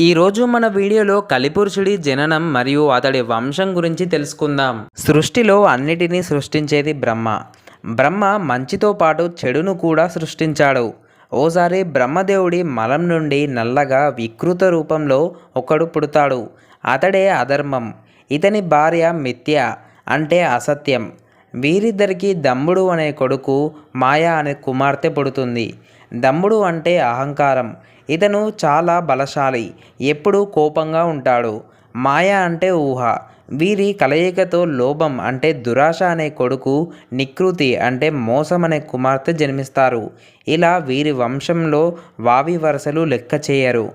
ఈరోజు మన వీడియోలో కలిపురుషుడి జననం మరియు అతడి వంశం గురించి తెలుసుకుందాం. సృష్టిలో అన్నిటినీ సృష్టించేది బ్రహ్మ. బ్రహ్మ మంచితో పాటు చెడును కూడా సృష్టించాడు. ఓసారి బ్రహ్మదేవుడి మలం నుండి నల్లగా వికృత రూపంలో ఒకడు పుడతాడు. అతడే అధర్మం. ఇతని భార్య మిథ్య అంటే అసత్యం. వీరిద్దరికీ దంబుడు అనే కొడుకు, మాయ అనే కుమార్తె పుడుతుంది. దంబుడు అంటే అహంకారం. ఇతను చాలా బలశాలి, ఎప్పుడూ కోపంగా ఉంటాడు. మాయ అంటే ఊహ. వీరి కలయికతో లోభం అంటే దురాశ అనే కొడుకు, నికృతి అంటే మోసం అనే కుమార్తె జన్మిస్తారు. ఇలా వీరి వంశంలో వావి వరసలు లెక్క చేయరు.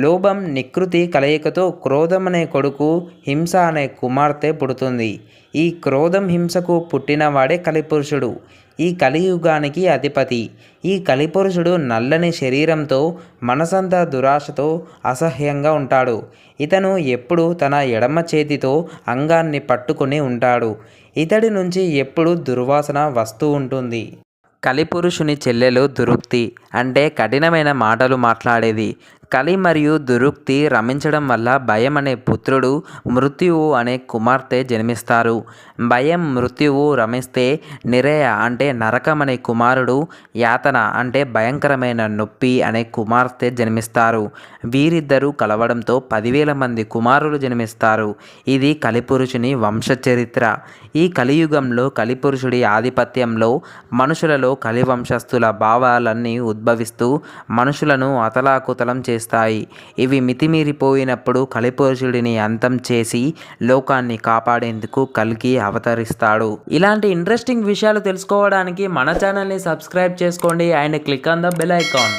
లోభం, నికృతి కలయికతో క్రోధం అనే కొడుకు, హింస అనే కుమార్తె పుడుతుంది. ఈ క్రోధం, హింసకు పుట్టినవాడే కలిపురుషుడు, ఈ కలియుగానికి అధిపతి. ఈ కలిపురుషుడు నల్లని శరీరంతో, మనసంతా దురాశతో అసహ్యంగా ఉంటాడు. ఇతను ఎప్పుడూ తన ఎడమ చేతితో అంగాన్ని పట్టుకొని ఉంటాడు. ఇతడి నుంచి ఎప్పుడూ దుర్వాసన వస్తూ ఉంటుంది. కలిపురుషుని చెల్లెలు దురుక్తి అంటే కఠినమైన మాటలు మాట్లాడేది. కలి మరియు దురుక్తి రమించడం వల్ల భయం అనే పుత్రుడు, మృత్యువు అనే కుమార్తె జన్మిస్తారు. భయం, మృత్యువు రమిస్తే నిరేయ అంటే నరకం అనే కుమారుడు, యాతన అంటే భయంకరమైన నొప్పి అనే కుమార్తె జన్మిస్తారు. వీరిద్దరూ కలవడంతో 10,000 మంది కుమారులు జన్మిస్తారు. ఇది కలిపురుషుని వంశచరిత్ర. ఈ కలియుగంలో కలిపురుషుడి ఆధిపత్యంలో మనుషులలో కలివంశస్థుల భావాలన్నీ ఉద్భవిస్తూ మనుషులను అతలాకుతలం చేస్తాయి. ఇవి మితిమీరిపోయినప్పుడు కలిపురుషుడిని అంతం చేసి లోకాన్ని కాపాడేందుకు కల్కి అవతరిస్తాడు. ఇలాంటి ఇంట్రెస్టింగ్ విషయాలు తెలుసుకోవడానికి మన ఛానల్ని సబ్స్క్రైబ్ చేసుకోండి and click on the bell icon.